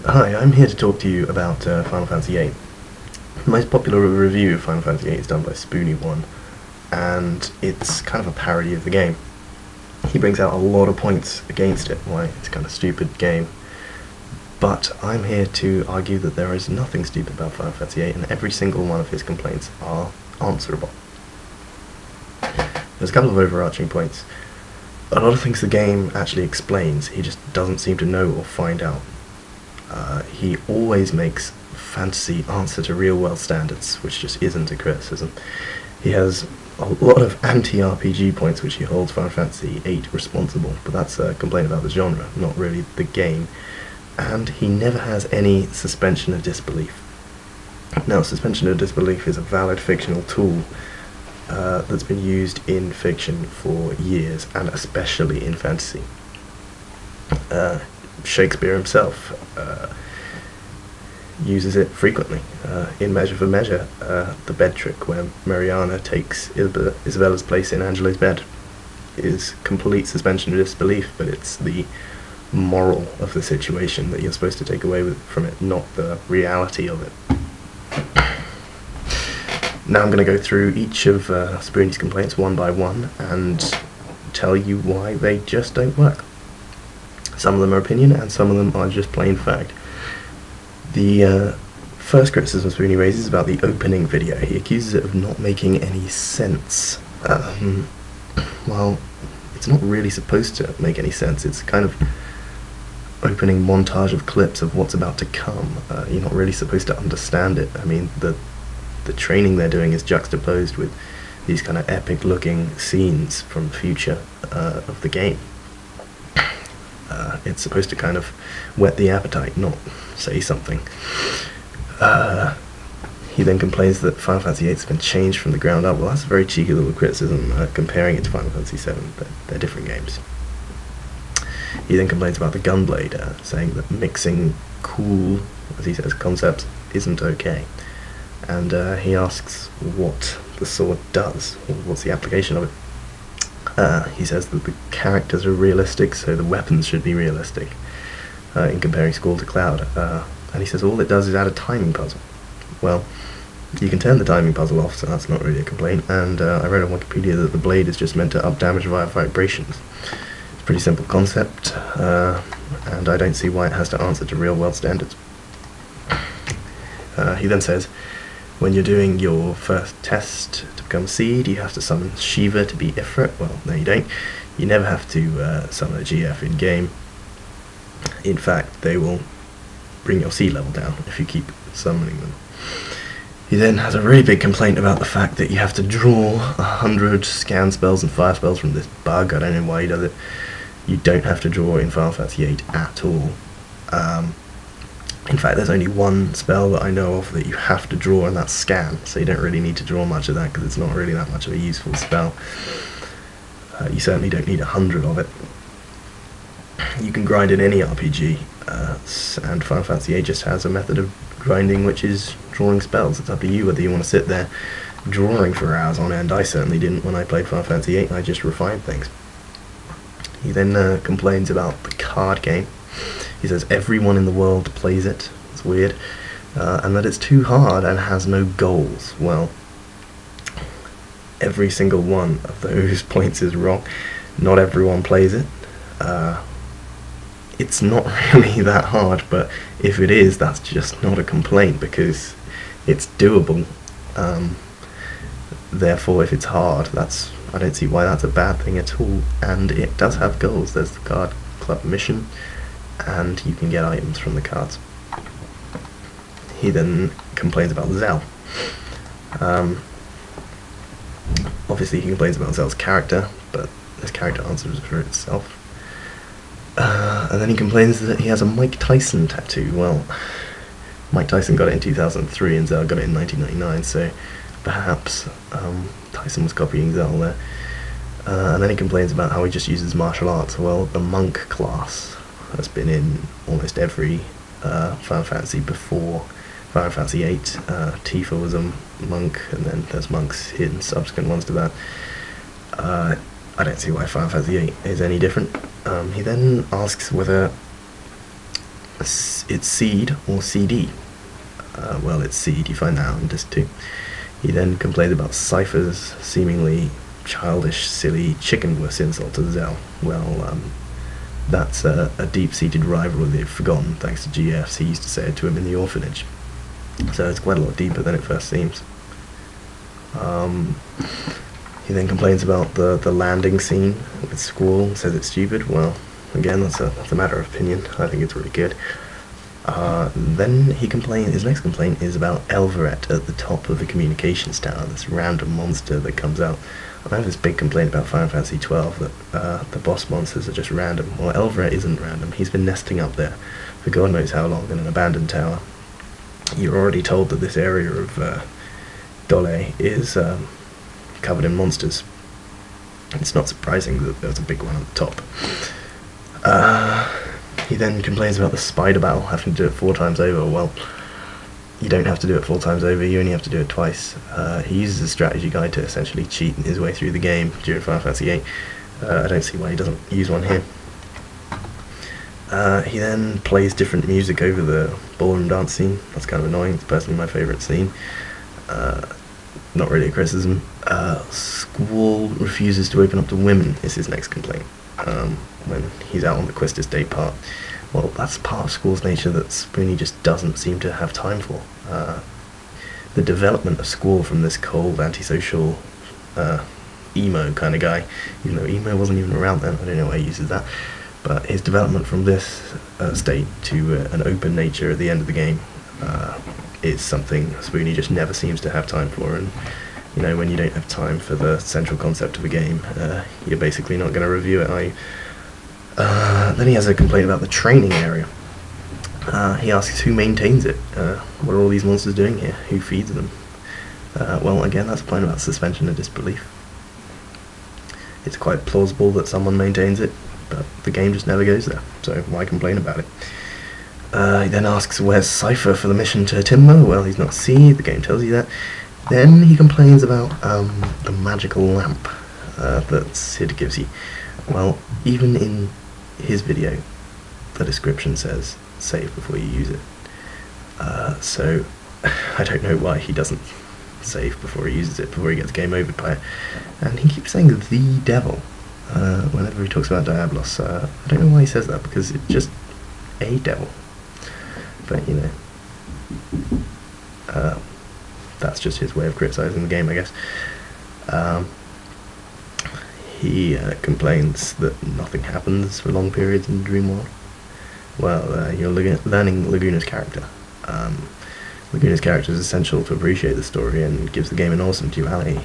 Hi, I'm here to talk to you about Final Fantasy VIII. The most popular review of Final Fantasy VIII is done by Spoonyone, and it's kind of a parody of the game. He brings out a lot of points against it, why it's a kind of stupid game, but I'm here to argue that there is nothing stupid about Final Fantasy VIII, and every single one of his complaints are answerable. There's a couple of overarching points. A lot of things the game actually explains, he just doesn't seem to know or find out. He always makes fantasy answer to real-world standards, which just isn't a criticism. He has a lot of anti-RPG points which he holds Final Fantasy VIII responsible, but that's a complaint about the genre, not really the game. And he never has any suspension of disbelief. Now, suspension of disbelief is a valid fictional tool that's been used in fiction for years, and especially in fantasy. Shakespeare himself uses it frequently. In Measure for Measure, the bed trick where Mariana takes Isabella's place in Angelo's bed is complete suspension of disbelief, but it's the moral of the situation that you're supposed to take away from it, not the reality of it. Now I'm going to go through each of Spoony's complaints one by one and tell you why they just don't work. Some of them are opinion, and some of them are just plain fact. The first criticism Spoony raises is about the opening video. He accuses it of not making any sense. Well, it's not really supposed to make any sense. It's kind of opening montage of clips of what's about to come. You're not really supposed to understand it. I mean, the training they're doing is juxtaposed with these kind of epic-looking scenes from the future of the game. It's supposed to kind of whet the appetite, not say something. He then complains that Final Fantasy VIII has been changed from the ground up. Well, that's a very cheeky little criticism, comparing it to Final Fantasy VII. They're different games. He then complains about the Gunblade, saying that mixing cool, as he says, concepts isn't okay. And he asks what the sword does, or what's the application of it. He says that the characters are realistic, so the weapons should be realistic, in comparing Squall to Cloud. And he says all it does is add a timing puzzle. Well, you can turn the timing puzzle off, so that's not really a complaint. And I read on Wikipedia that the blade is just meant to up damage via vibrations. It's a pretty simple concept, and I don't see why it has to answer to real-world standards. He then says, when you're doing your first test to become Seed, you have to summon Shiva to be Ifrit. Well, no you don't. You never have to summon a GF in-game. In fact, they will bring your Seed level down if you keep summoning them. He then has a really big complaint about the fact that you have to draw 100 scan spells and fire spells from this bug. I don't know why he does it. You don't have to draw in Final Fantasy VIII at all. In fact, there's only one spell that I know of that you have to draw, and that's Scan, so you don't really need to draw much of that because it's not really that much of a useful spell. You certainly don't need 100 of it. You can grind in any RPG, and Final Fantasy VIII just has a method of grinding which is drawing spells. It's up to you whether you want to sit there drawing for hours on end. I certainly didn't when I played Final Fantasy VIII, I just refined things. He then complains about the card game. He says everyone in the world plays it, it's weird, and that it's too hard and has no goals. Well, every single one of those points is wrong. Not everyone plays it. It's not really that hard, but if it is, that's just not a complaint because it's doable. Therefore, if it's hard, I don't see why that's a bad thing at all. And it does have goals. There's the card club mission, and you can get items from the cards. He then complains about Zell. Obviously he complains about Zell's character, but his character answers for itself. And then he complains that he has a Mike Tyson tattoo. Well, Mike Tyson got it in 2003 and Zell got it in 1999, so perhaps Tyson was copying Zell there. And then he complains about how he just uses martial arts. Well, the monk class has been in almost every Final Fantasy before Final Fantasy VIII. Tifa was a monk, and then there's monks in subsequent ones to that. I don't see why Final Fantasy VIII is any different. He then asks whether it's Seed or CD. Well, it's Seed, you find that out in disc 2. He then complains about Cypher's seemingly childish, silly chicken wuss insult to Zell. Well, that's a deep-seated rivalry they've forgotten thanks to GFs. He used to say it to him in the orphanage. So it's quite a lot deeper than it first seems. He then complains about the landing scene with Squall, says it's stupid. Well, again, that's a matter of opinion. I think it's really good. Then his next complaint is about Elveret at the top of the communications tower, this random monster that comes out. I have this big complaint about Final Fantasy XII that the boss monsters are just random. Well, Elveret isn't random. He's been nesting up there for God knows how long in an abandoned tower. You're already told that this area of Dole is covered in monsters. It's not surprising that there's a big one at the top. He then complains about the spider battle, having to do it 4 times over. Well, you don't have to do it 4 times over, you only have to do it twice. He uses a strategy guide to essentially cheat his way through the game during Final Fantasy VIII. I don't see why he doesn't use one here. He then plays different music over the ballroom dance scene. That's kind of annoying. It's personally my favourite scene. Not really a criticism. Squall refuses to open up to women is his next complaint. When he's out on the Quest Estate part. Well, that's part of Squall's nature that Spoony just doesn't seem to have time for. The development of Squall from this cold, antisocial, emo kind of guy, even though emo wasn't even around then, I don't know why he uses that, but his development from this state to an open nature at the end of the game is something Spoony just never seems to have time for. And you know, when you don't have time for the central concept of a game, you're basically not going to review it, are you? Then he has a complaint about the training area. He asks who maintains it. What are all these monsters doing here? Who feeds them? Well, again, that's a point about suspension of disbelief. It's quite plausible that someone maintains it, but the game just never goes there, so why complain about it? He then asks where's Cypher for the mission to Timber. Well, he's not C, the game tells you that. Then he complains about the magical lamp that Sid gives you. Well, even in his video, the description says save before you use it. So I don't know why he doesn't save before he uses it, before he gets game overed by it. And he keeps saying the devil whenever he talks about Diablos. I don't know why he says that, because it's just a devil. But, you know, that's just his way of criticising the game, I guess. He complains that nothing happens for long periods in the dream world. Well, you're learning Laguna's character. Laguna's character is essential to appreciate the story and gives the game an awesome duality.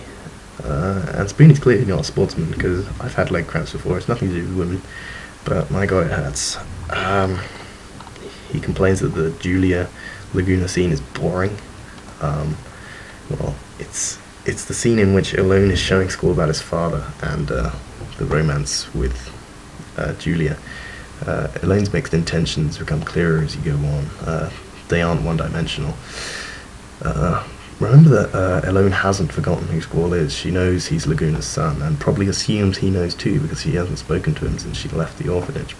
And Spoony's clearly not a sportsman, because I've had leg cramps before. It's nothing to do with women, but my god, it hurts. He complains that the Julia Laguna scene is boring. Well, it's the scene in which Alone is showing Squall about his father and the romance with Julia. Elaine's mixed intentions become clearer as you go on. They aren't one-dimensional. Remember that Alone hasn't forgotten who Squall is. She knows he's Laguna's son, and probably assumes he knows too, because she hasn't spoken to him since she left the orphanage.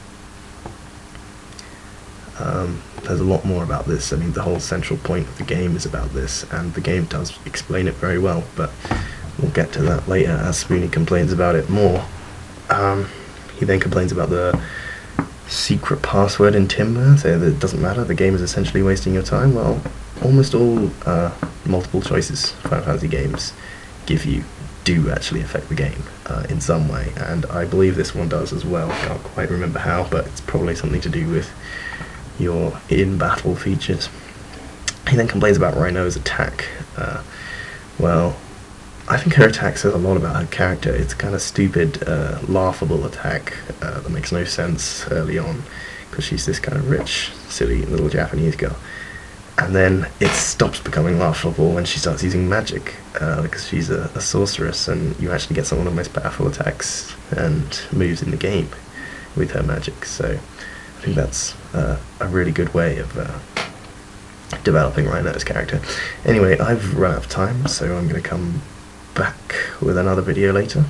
There's a lot more about this. I mean, the whole central point of the game is about this, and the game does explain it very well, but we'll get to that later as Spoony complains about it more. He then complains about the secret password in Timber, so that it doesn't matter, the game is essentially wasting your time. Well, almost all multiple choices Final Fantasy games give you do actually affect the game in some way, and I believe this one does as well. I can't quite remember how, but it's probably something to do with your in-battle features. He then complains about Rhino's attack. Well, I think her attack says a lot about her character. It's a kind of stupid, laughable attack that makes no sense early on, because she's this kind of rich, silly little Japanese girl. And then it stops becoming laughable when she starts using magic, because she's a sorceress, and you actually get some of the most powerful attacks and moves in the game with her magic. So I think that's a really good way of developing Rhino's character. Anyway, I've run out of time, so I'm going to come back with another video later.